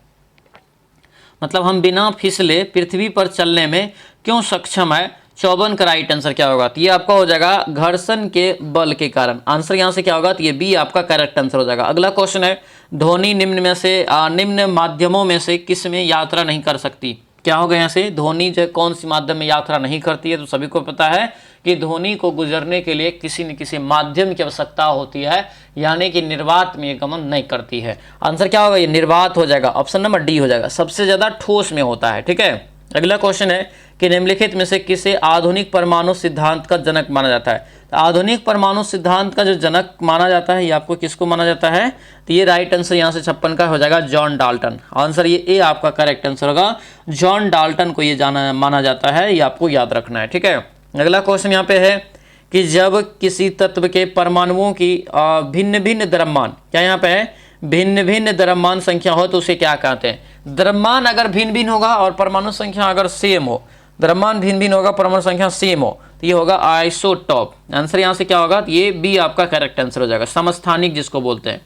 मतलब हम बिना फिसले पृथ्वी पर चलने में क्यों सक्षम है। 54 का राइट आंसर क्या होगा, तो ये आपका हो जाएगा घर्षण के बल के कारण। आंसर यहाँ से क्या होगा, तो ये बी आपका करेक्ट आंसर हो जाएगा। अगला क्वेश्चन है, ध्वनि निम्न माध्यमों में से किस में यात्रा नहीं कर सकती। क्या होगा यहाँ से, ध्वनि जो कौन सी माध्यम में यात्रा नहीं करती है, तो सभी को पता है कि ध्वनि को गुजरने के लिए किसी न किसी माध्यम की आवश्यकता होती है, यानी कि निर्वात में ये गमन नहीं करती है। आंसर क्या होगा, ये निर्वात हो जाएगा, ऑप्शन नंबर डी हो जाएगा, सबसे ज़्यादा ठोस में होता है, ठीक है। अगला क्वेश्चन है कि निम्नलिखित में से किसे आधुनिक परमाणु सिद्धांत का जनक माना जाता है। तो आधुनिक परमाणु सिद्धांत का जो जनक माना जाता है, ये आपको किसको माना जाता है, तो ये राइट आंसर यहाँ से 56 का हो जाएगा जॉन डाल्टन। आंसर ये ए आपका करेक्ट आंसर होगा, जॉन डाल्टन को ये माना जाता है, ये आपको याद रखना है, ठीक है। अगला क्वेश्चन यहाँ पे है कि जब किसी तत्व के परमाणुओं की भिन्न भिन्न द्रव्यमान, क्या यहाँ पे है, भिन्न भिन्न द्रव्यमान संख्या हो तो उसे क्या कहते हैं। द्रव्यमान अगर भिन्न भिन्न होगा और परमाणु संख्या अगर सेम हो, द्रव्यमान भिन्न भिन्न होगा परमाणु संख्या सेम हो, तो ये होगा आइसोटॉप। आंसर यहाँ से क्या होगा, तो ये बी आपका करेक्ट आंसर हो जाएगा, समस्थानिक जिसको बोलते हैं।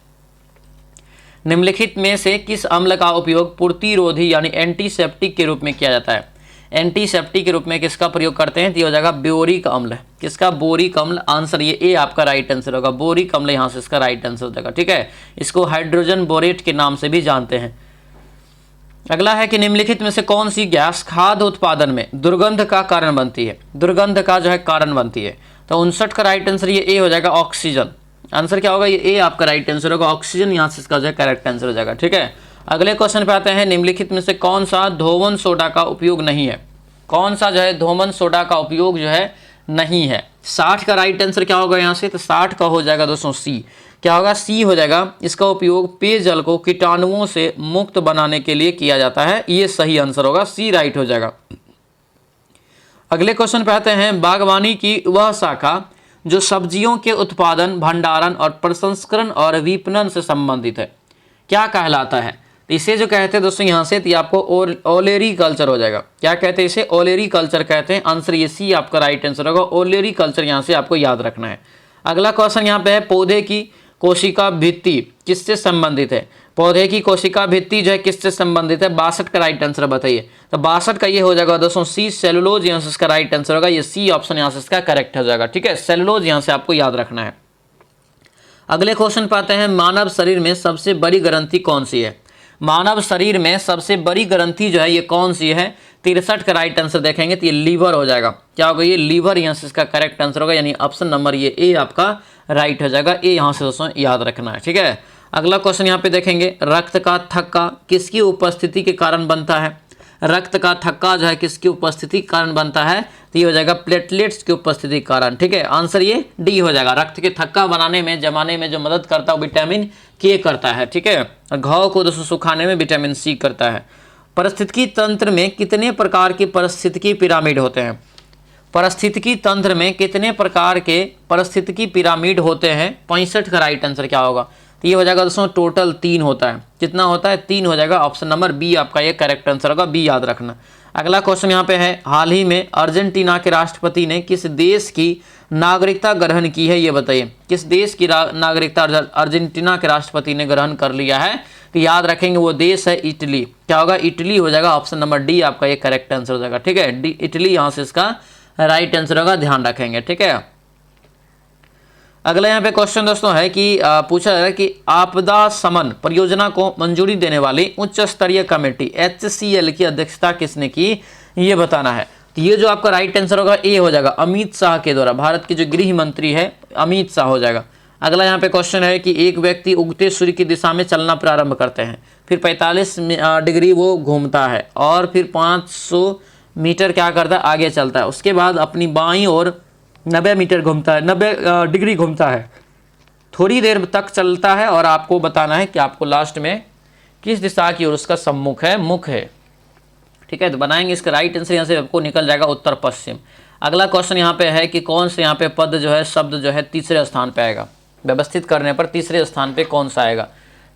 निम्नलिखित में से किस अम्ल का उपयोग प्रतिरोधी यानी एंटीसेप्टिक के रूप में किया जाता है। एंटीसेप्टिक के रूप में किसका प्रयोग करते हैं, तो ये हो जाएगा बोरिक अम्ल, किसका, बोरिक अम्ल। आंसर ये ए आपका राइट आंसर होगा, बोरिक अम्ल यहाँ से इसका राइट आंसर हो जाएगा, ठीक है। इसको हाइड्रोजन बोरेट के नाम से भी जानते हैं। अगला है कि निम्नलिखित में से कौन सी गैस खाद्य उत्पादन में दुर्गंध का कारण बनती है, दुर्गंध का जो है कारण बनती है। तो 59 का राइट आंसर ये ए हो जाएगा, ऑक्सीजन। आंसर क्या होगा, ये ए आपका राइट आंसर होगा, ऑक्सीजन यहाँ से इसका जो है करेक्ट आंसर हो जाएगा, ठीक है। अगले क्वेश्चन पे आते हैं, निम्नलिखित में से कौन सा धोवन सोडा का उपयोग नहीं है, कौन सा जो है धोवन सोडा का उपयोग जो है नहीं है। 60 का राइट आंसर क्या होगा यहाँ से, तो 60 का हो जाएगा दोस्तों सी, क्या होगा, सी हो जाएगा। इसका उपयोग पेयजल को कीटाणुओं से मुक्त बनाने के लिए किया जाता है, ये सही आंसर होगा, सी राइट हो जाएगा। अगले क्वेश्चन पे आते हैं, बागवानी की वह शाखा जो सब्जियों के उत्पादन, भंडारण और प्रसंस्करण और विपणन से संबंधित है, क्या कहलाता है। तो इसे जो कहते हैं दोस्तों यहाँ से, तो आपको ओलेरी कल्चर हो जाएगा। क्या कहते हैं इसे, ओलेरी कल्चर कहते हैं। आंसर ये सी आपका राइट आंसर होगा, ओलेरी कल्चर यहाँ से आपको याद रखना है। अगला क्वेश्चन यहाँ पे है, पौधे की कोशिका भित्ति किससे संबंधित है। पौधे की कोशिका भित्ति जो है किससे संबंधित है, 62 का राइट आंसर बताइए। तो 62 का ये हो जाएगा दोस्तों सी, सेलुलोज यहाँ से इसका राइट आंसर होगा, ये सी ऑप्शन यहाँ से इसका करेक्ट हो जाएगा, ठीक है। सेलुलोज यहाँ से आपको याद रखना है। अगले क्वेश्चन पे आते हैं, मानव शरीर में सबसे बड़ी ग्रंथि कौन सी है। मानव शरीर में सबसे बड़ी ग्रंथि जो है ये कौन सी है, 63 का राइट आंसर देखेंगे तो ये लीवर हो जाएगा। क्या होगा, ये लीवर यहाँ से इसका करेक्ट आंसर होगा, यानी ऑप्शन नंबर ये ए आपका राइट हो जाएगा, ए यहाँ से दोस्तों याद रखना है, ठीक है। अगला क्वेश्चन यहाँ पे देखेंगे, रक्त का थक्का किसकी उपस्थिति के कारण बनता है? रक्त का थक्का जो है किसकी उपस्थिति के कारण बनता है? तो ये हो जाएगा प्लेटलेट्स की उपस्थिति के कारण। ठीक है, आंसर ये डी हो जाएगा। रक्त के थक्का बनाने में, जमाने में जो मदद करता है वो विटामिन के करता है। ठीक है, और घाव को दोस्तों सुखाने में विटामिन सी करता है। पारिस्थितिकी तंत्र में कितने प्रकार के पारिस्थितिकी पिरामिड होते हैं? पारिस्थितिकी तंत्र में कितने प्रकार के पारिस्थितिकी पिरामिड होते हैं? 65 का राइट आंसर क्या होगा? तो ये हो जाएगा दोस्तों टोटल 3 होता है। कितना होता है? 3 हो जाएगा। ऑप्शन नंबर बी आपका ये करेक्ट आंसर होगा, बी याद रखना। अगला क्वेश्चन यहाँ पे है, हाल ही में अर्जेंटीना के राष्ट्रपति ने किस देश की नागरिकता ग्रहण की है? ये बताइए, किस देश की नागरिकता अर्जेंटीना के राष्ट्रपति ने ग्रहण कर लिया है? तो याद रखेंगे वो देश है इटली। क्या होगा? इटली हो जाएगा। ऑप्शन नंबर डी आपका ये करेक्ट आंसर हो जाएगा। ठीक है, डी इटली यहाँ से इसका राइट आंसर होगा, ध्यान रखेंगे। ठीक है, अगला यहाँ पे क्वेश्चन दोस्तों है कि पूछा जा रहा है कि आपदा शमन परियोजना को मंजूरी देने वाली उच्च स्तरीय कमेटी HCL की अध्यक्षता किसने की? ये बताना है। तो ये जो आपका राइट आंसर होगा ए हो जाएगा, अमित शाह के द्वारा। भारत के जो गृह मंत्री है अमित शाह हो जाएगा। अगला यहाँ पे क्वेश्चन है कि एक व्यक्ति उगते सूर्य की दिशा में चलना प्रारंभ करते हैं, फिर 45 डिग्री वो घूमता है और फिर 500 मीटर क्या करता है? आगे चलता है। उसके बाद अपनी बाईं ओर 90 मीटर घूमता है, 90 डिग्री घूमता है, थोड़ी देर तक चलता है और आपको बताना है कि आपको लास्ट में किस दिशा की ओर उसका सम्मुख है, मुख है। ठीक है, तो बनाएंगे इसका राइट आंसर यहाँ से आपको निकल जाएगा उत्तर पश्चिम। अगला क्वेश्चन यहाँ पे है कि कौन से यहाँ पे पद जो है, शब्द जो है तीसरे स्थान पे आएगा? व्यवस्थित करने पर तीसरे स्थान पे कौन सा आएगा?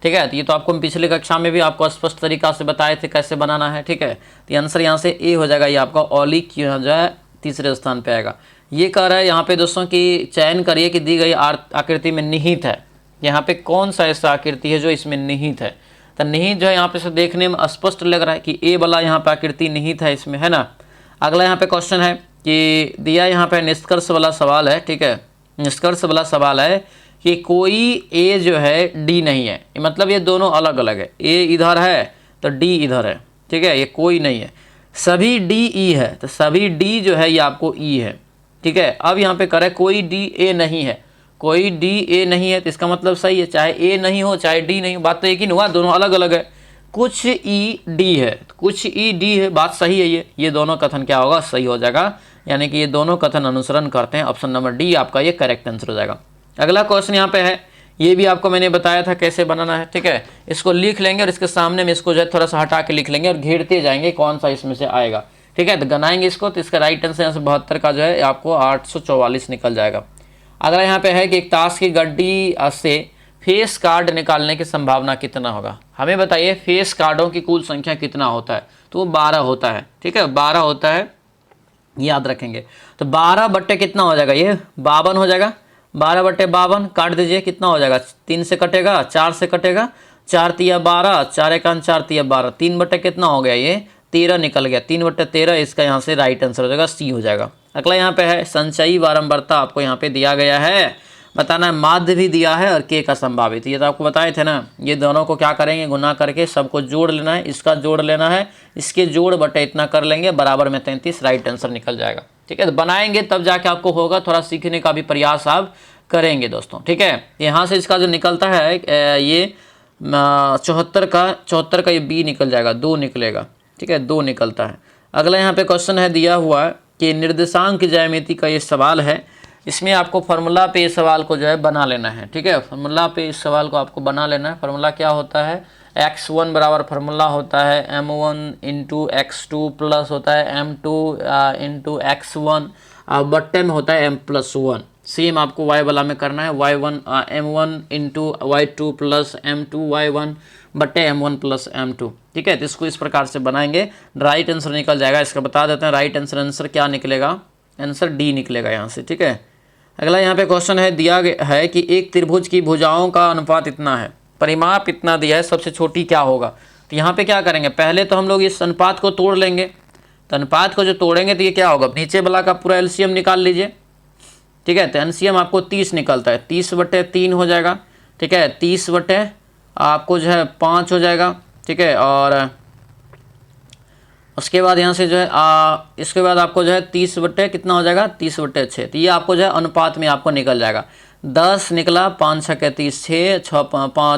ठीक है, तो ये तो आपको पिछली कक्षा में भी आपको स्पष्ट तरीका से बताए थे कैसे बनाना है। ठीक है, तो आंसर यहाँ से ए हो जाएगा, ये आपका औलिक जो है तीसरे स्थान पे आएगा। ये कह रहा है यहाँ पे दोस्तों कि चयन करिए कि दी गई आकृति में निहित है, यहाँ पे कौन सा ऐसा आकृति है जो इसमें निहित है? तो निहित जो है यहाँ पे से देखने में स्पष्ट लग रहा है कि ए वाला यहाँ पे आकृति निहित है इसमें, है ना। अगला यहाँ पे क्वेश्चन है कि दिया यहाँ पे निष्कर्ष वाला सवाल है। ठीक है, निष्कर्ष वाला सवाल है कि कोई ए जो है डी नहीं है, मतलब ये दोनों अलग अलग है। ए इधर है तो डी इधर है। ठीक है, ये कोई नहीं है। सभी डी ई है, तो सभी डी जो है ये आपको ई है। ठीक है, अब यहाँ पे करे कोई डी ए नहीं है, कोई डी ए नहीं है, तो इसका मतलब सही है, चाहे ए नहीं हो चाहे डी नहीं हो, बात तो एक ही नहीं हुआ, दोनों अलग अलग है। कुछ ई डी है, कुछ ई डी है, बात सही है। ये दोनों कथन क्या होगा? सही हो जाएगा, यानी कि ये दोनों कथन अनुसरण करते हैं। ऑप्शन नंबर डी आपका ये करेक्ट आंसर हो जाएगा। अगला क्वेश्चन यहाँ पे है, ये भी आपको मैंने बताया था कैसे बनाना है। ठीक है, इसको लिख लेंगे और इसके सामने में इसको जो है थोड़ा सा हटा के लिख लेंगे और घेरते जाएंगे कौन सा इसमें से आएगा। ठीक है, तो गनाएंगे इसको, तो इसका राइट आंसर यहाँ से 72 का जो है आपको 844 निकल जाएगा। अगला यहाँ पे है कि एक ताश की गड्डी से फेस कार्ड निकालने की संभावना कितना होगा? हमें बताइए फेस कार्डों की कुल संख्या कितना होता है? तो वो 12 होता है। ठीक है, 12 होता है, याद रखेंगे। तो 12 बट्टे कितना हो जाएगा? ये 52 हो जाएगा। 12 बट्टे 52 काट दीजिए, कितना हो जाएगा? 3 से कटेगा, 4 से कटेगा, 4 तिया 12, 4 एकान 4 तिया 12, 3 बट्टे कितना हो गया? ये 13 निकल गया। 3 बट्टे 13 इसका यहाँ से राइट आंसर हो जाएगा, सी हो जाएगा। अगला यहाँ पे है संचयी बारंबारता, आपको यहाँ पे दिया गया है, बताना है। माध्य भी दिया है और के का संभावित, ये तो आपको बताए थे ना। ये दोनों को क्या करेंगे? गुना करके सबको जोड़ लेना है, इसका जोड़ लेना है, इसके जोड़ बटे इतना कर लेंगे, बराबर में 33, राइट आंसर निकल जाएगा। ठीक है, तो बनाएंगे तब जाके आपको होगा, थोड़ा सीखने का भी प्रयास आप करेंगे दोस्तों। ठीक है, यहाँ से इसका जो निकलता है ये 74 का ये बी निकल जाएगा, 2 निकलेगा। ठीक है, 2 निकलता है। अगला यहाँ पे क्वेश्चन है दिया हुआ कि निर्देशांक ज्यामिति का ये सवाल है, इसमें आपको फार्मूला पे इस सवाल को जो है बना लेना है। ठीक है, फार्मूला पे इस सवाल को आपको बना लेना है। फार्मूला क्या होता है? x1 बराबर फार्मूला होता है m1 इंटू x2 प्लस होता है m2 इंटू x1 बट्टे में होता है m+1। सेम आपको y वाला में करना है, y1 m1 into y2 plus m2 y1 बट्टे m1 प्लस m2। ठीक है, तो इसको इस प्रकार से बनाएंगे, राइट आंसर निकल जाएगा। इसका बता देते हैं राइट आंसर क्या निकलेगा? आंसर डी निकलेगा यहाँ से। ठीक है, अगला यहाँ पे क्वेश्चन है दिया है कि एक त्रिभुज की भुजाओं का अनुपात इतना है, परिमाप इतना दिया है, सबसे छोटी क्या होगा? तो यहाँ पे क्या करेंगे? पहले तो हम लोग इस अनुपात को तोड़ लेंगे। तो अनुपात को जो तोड़ेंगे तो ये क्या होगा? नीचे वाला का पूरा एलसीएम निकाल लीजिए। ठीक है, तो एलसीएम आपको 30 निकलता है, 30 बटे 3 हो जाएगा। ठीक है, 30 बटे आपको जो है 5 हो जाएगा। ठीक है, और उसके बाद यहाँ से जो है इसके बाद आपको जो है 30 बटे कितना हो जाएगा? 30 बटे 6। तो ये आपको जो है अनुपात में आपको निकल जाएगा। 10 निकला, 5 छक्के 30, 6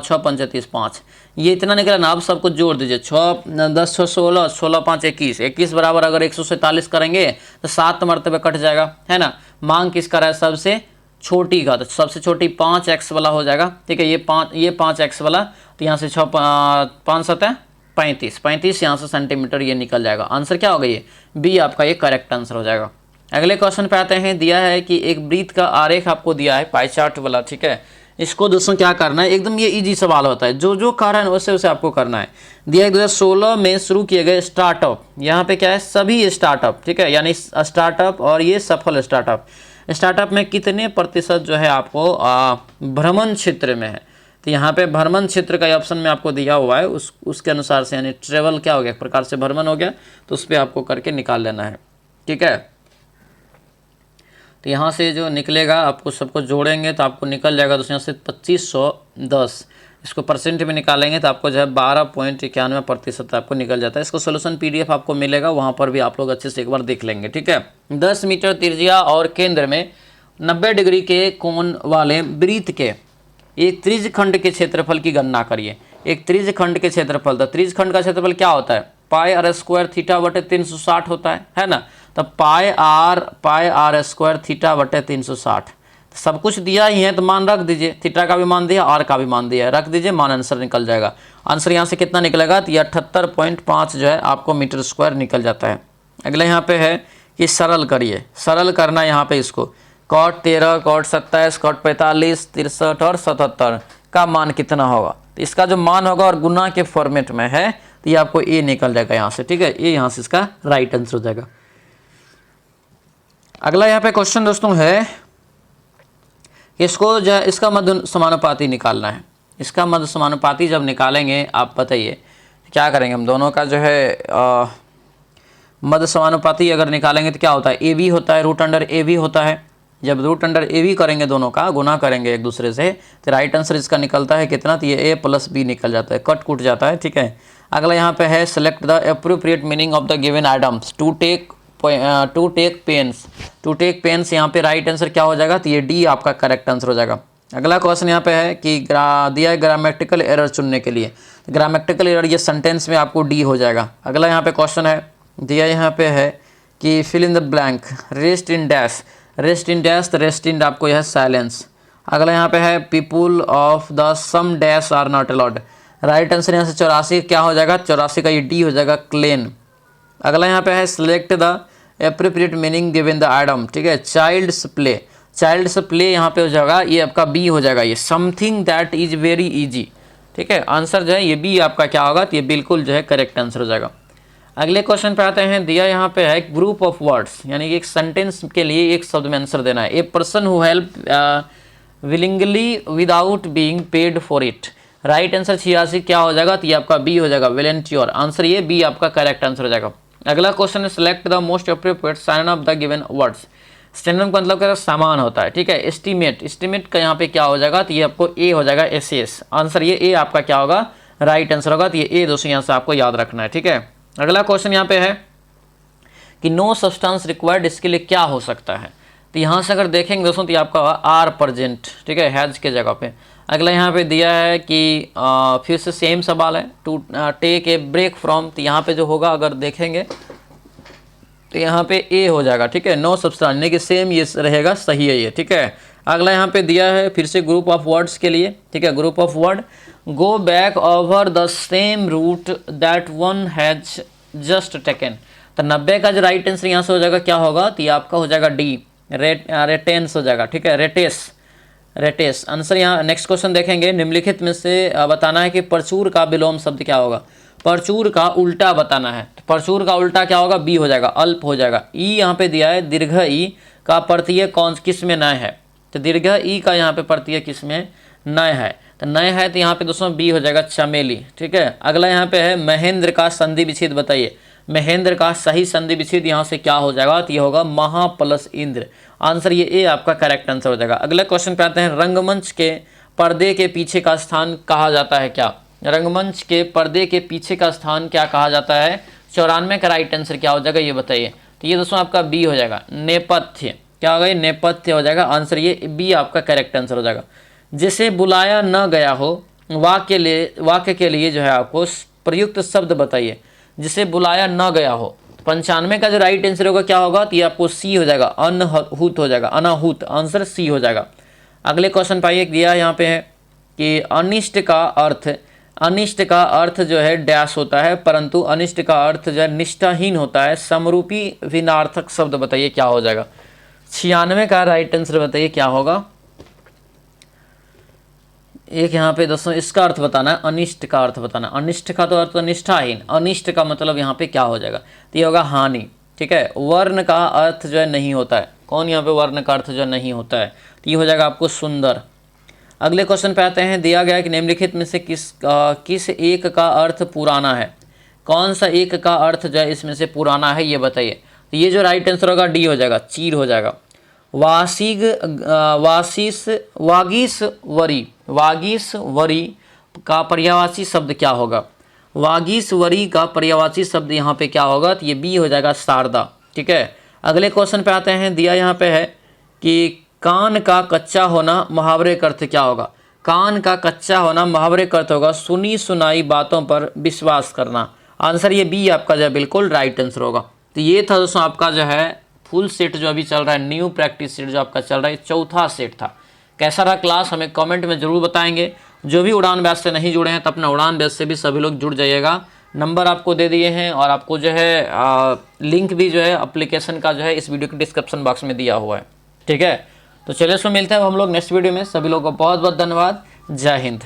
6 पंचे 30, 5, ये इतना निकला ना। आप सब कुछ जोड़ दीजिए, 6 10 6 16, 16 5 21, 21 बराबर अगर 147 करेंगे तो 7 मरतबे कट जाएगा, है ना। मांग किसका रहा है? सबसे छोटी का, तो सबसे छोटी 5x वाला हो जाएगा, ठीक है। ये 5x वाला, तो यहाँ से 6 5 7 35, 35 यहाँ से सेंटीमीटर ये निकल जाएगा। आंसर क्या होगा? ये बी आपका ये करेक्ट आंसर हो जाएगा। अगले क्वेश्चन पे आते हैं। दिया है कि एक वृत्त का आरेख आपको दिया है, पाई चार्ट वाला, ठीक है। इसको दोस्तों क्या करना है, एकदम ये इजी सवाल होता है, जो जो कारण है वैसे वैसे आपको करना है। दिया है 2016 में शुरू किए गए स्टार्टअप, यहाँ पे क्या है? सभी स्टार्टअप, ठीक है, यानी स्टार्टअप और ये सफल स्टार्टअप। स्टार्टअप में कितने प्रतिशत जो है आपको भ्रमण क्षेत्र में है? तो यहाँ पे भ्रमण क्षेत्र का ऑप्शन में आपको दिया हुआ है, उसके अनुसार से, यानी ट्रेवल क्या हो गया, एक प्रकार से भ्रमण हो गया, तो उस पर आपको करके निकाल लेना है, ठीक है। तो यहाँ से जो निकलेगा आपको सबको जोड़ेंगे तो आपको निकल जाएगा दोस्तों यहाँ से 2510। इसको परसेंट में निकालेंगे तो आपको जो है 12.91% आपको निकल जाता है। इसको सोल्यूशन PDF आपको मिलेगा, वहाँ पर भी आप लोग अच्छे से एक बार देख लेंगे, ठीक है। 10 मीटर त्रिज्या और केंद्र में 90 डिग्री के कोण वाले वृत्त के एक त्रिज्य खंड के क्षेत्रफल की गणना करिए। एक त्रिज्य खंड के क्षेत्रफल, तो त्रिज्य खंड का क्षेत्रफल क्या होता है? पाई r स्क्वायर थीटा बटे 360 होता है ना। तो पाई r स्क्वायर थीटा बटे 360, सब कुछ दिया ही है तो मान रख दीजिए, थीटा का भी मान दिया, r का भी मान दिया है, रख दीजिए, मान आंसर निकल जाएगा। आंसर यहाँ से कितना निकलेगा? तो 78.5 जो है आपको मीटर स्क्वायर निकल जाता है। अगले यहाँ पे है कि सरल करिए, सरल करना यहाँ पे इसको, cot 13, cot 27, cot 45, 63 और 77 का मान कितना होगा? तो इसका जो मान होगा और गुना के फॉर्मेट में है तो ये आपको ए निकल जाएगा यहाँ से, ठीक है। ये यहाँ से इसका राइट आंसर हो जाएगा। अगला यहाँ पे क्वेश्चन दोस्तों है, इसको जो इसका मध्य समानुपाती निकालना है। इसका मध्य समानुपाती जब निकालेंगे, आप बताइए क्या करेंगे? हम दोनों का जो है मध्य समानुपाती अगर निकालेंगे तो क्या होता है? ए बी होता है, रूट अंडर ए बी होता है। जब रूट अंडर ए बी करेंगे, दोनों का गुना करेंगे एक दूसरे से, तो राइट आंसर इसका निकलता है कितना? तो ये ए प्लस बी निकल जाता है, कट कूट जाता है, ठीक है। अगला यहाँ पे है, select the appropriate meaning of the given items to take pains. To take pains, यहाँ पे राइट आंसर क्या हो जाएगा? तो ये डी आपका करेक्ट आंसर हो जाएगा। अगला क्वेश्चन यहाँ पे है कि दिया है ग्रामेटिकल एरर चुनने के लिए। ग्रामेटिकल एरर ये सेंटेंस में आपको डी हो जाएगा। अगला यहाँ पे क्वेश्चन है, दिया यहाँ पे है कि fill in the blank, rest in dash, rest in dash, तो रेस्ट इन आपको यह है साइलेंस। अगला यहाँ पे है people of the some dash are not allowed, right answer यहाँ से 84 क्या हो जाएगा? 84 का ये डी हो जाएगा, क्लेन। अगला यहाँ पे है, select the appropriate meaning given the item, ठीक है। चाइल्ड्स प्ले, चाइल्ड्स प्ले यहाँ पे हो जाएगा, ये आपका बी हो जाएगा, ये something that is very easy, ठीक है। आंसर जो है ये बी आपका क्या होगा? तो ये बिल्कुल जो है करेक्ट आंसर हो जाएगा। अगले क्वेश्चन पे आते हैं। दिया यहाँ पे है ग्रुप ऑफ वर्ड्स, यानी एक सेंटेंस के लिए एक शब्द में आंसर देना है। A person who help willingly without being paid for it, right answer 86 क्या हो जाएगा? तो ये आपका बी हो जाएगा, वॉलंटियर। आंसर ये बी आपका करेक्ट आंसर हो जाएगा। अगला क्वेश्चन है, select the most appropriate synonym of the given words. Synonym का मतलब क्या? समान होता है, ठीक है। एस्टीमेट, एस्टीमेट का यहाँ पे क्या हो जाएगा? तो ये आपको ए हो जाएगा, एस। आंसर ये ए आपका क्या होगा? राइट आंसर होगा। तो ये ए दोस्तों यहाँ से आपको याद रखना है, ठीक है। अगला क्वेश्चन यहाँ पे है कि नो सब्सटेंस रिक्वायर्ड, इसके लिए क्या हो सकता है? तो यहाँ से अगर देखेंगे दोस्तों तो ये आपका आर प्रेजेंट, ठीक है, हैज के जगह पे। अगला यहाँ पे दिया है कि फिर से सेम सवाल है, to take a break from, तो यहाँ पे जो होगा अगर देखेंगे तो यहाँ पे ए हो जाएगा, ठीक है। नो सब्सटेंस यानी कि सेम ये रहेगा, सही है ये, ठीक है। अगला यहाँ पे दिया है फिर से ग्रुप ऑफ वर्ड्स के लिए, ठीक है। Group of word, go back over the same route that one has just taken, तो 90 का जो राइट आंसर यहाँ से हो जाएगा क्या होगा? तो ये आपका हो जाएगा डी, रेटेंस हो जाएगा, ठीक है, रेटेस, रेटेस। आंसर यहाँ नेक्स्ट क्वेश्चन देखेंगे। निम्नलिखित में से बताना है कि प्रचुर का विलोम शब्द क्या होगा? प्रचुर का उल्टा बताना है। तो प्रचुर का उल्टा क्या होगा? बी हो जाएगा, अल्प हो जाएगा। ई यहाँ पे दिया है, दीर्घ ई का प्रत्यय कौन किस में नय है? तो दीर्घ ई का यहाँ पे प्रत्यय किस में नय है? तो नय है तो यहाँ पे दोस्तों बी हो जाएगा, चमेली, ठीक है। अगला यहाँ पे है महेंद्र का संधि विच्छेद बताइए। महेंद्र का सही संधि विच्छेद यहाँ से क्या हो जाएगा? तो ये होगा महा प्लस इंद्र। आंसर ये ए आपका करेक्ट आंसर हो जाएगा। अगले क्वेश्चन पे आते हैं। रंगमंच के पर्दे के पीछे का स्थान कहा जाता है क्या? रंगमंच के पर्दे के पीछे का स्थान क्या कहा जाता है? 94 का राइट आंसर क्या हो जाएगा ये बताइए। तो ये दोस्तों आपका बी हो जाएगा, नेपथ्य, क्या होगा, ये नेपथ्य हो जाएगा। आंसर ये बी आपका करेक्ट आंसर हो जाएगा। जिसे बुलाया न गया हो, वाक्य के लिए जो है आपको प्रयुक्त शब्द बताइए। जिसे बुलाया न गया हो, 95 का जो राइट आंसर होगा क्या होगा, तो ये आपको सी हो जाएगा, अनाहूत हो जाएगा, अनाहूत, आंसर सी हो जाएगा। अगले क्वेश्चन पाइए, दिया यहाँ पे है कि अनिष्ट का अर्थ जो है डैश होता है, परंतु अनिष्ट का अर्थ जो है निष्ठाहीन होता है। समरूपी विनार्थक शब्द बताइए क्या हो जाएगा। 96 का राइट आंसर बताइए क्या होगा। एक यहाँ पे दोस्तों इसका अर्थ बताना है, अनिष्ट का अर्थ बताना है। अनिष्ट का तो अर्थ निष्ठाहीन, अनिष्ट का मतलब यहाँ पे क्या हो जाएगा, तो ये होगा हानि। ठीक है, वर्ण का अर्थ जो है नहीं होता है। कौन यहाँ पे वर्ण का अर्थ जो है नहीं होता है, तो ये हो जाएगा आपको सुंदर। अगले क्वेश्चन पे आते हैं, दिया गया है कि निम्नलिखित में से किस एक का अर्थ पुराना है। कौन सा एक का अर्थ जो है इसमें से पुराना है, ये बताइए। तो ये जो राइट आंसर होगा डी हो जाएगा, चीर हो जाएगा। वागीसवरी का पर्यायवाची शब्द क्या होगा। वागीसवरी का पर्यायवाची शब्द यहाँ पे क्या होगा, तो ये बी हो जाएगा, शारदा। ठीक है, अगले क्वेश्चन पे आते हैं, दिया यहाँ पे है कि कान का कच्चा होना मुहावरे का अर्थ क्या होगा। कान का कच्चा होना मुहावरे का अर्थ होगा सुनी सुनाई बातों पर विश्वास करना। आंसर ये बी आपका जो है बिल्कुल राइट आंसर होगा। तो ये था दोस्तों आपका जो है फुल सेट जो अभी चल रहा है, न्यू प्रैक्टिस सेट जो आपका चल रहा है, चौथा सेट था। कैसा रहा क्लास हमें कमेंट में जरूर बताएंगे। जो भी उड़ान बैच से नहीं जुड़े हैं तो अपना उड़ान बैच से भी सभी लोग जुड़ जाइएगा। नंबर आपको दे दिए हैं और आपको जो है लिंक भी जो है एप्लीकेशन का जो है इस वीडियो के डिस्क्रिप्शन बॉक्स में दिया हुआ है। ठीक है, तो चलिए इसमें मिलते हैं हम लोग नेक्स्ट वीडियो में। सभी लोगों को बहुत बहुत धन्यवाद। जय हिंद।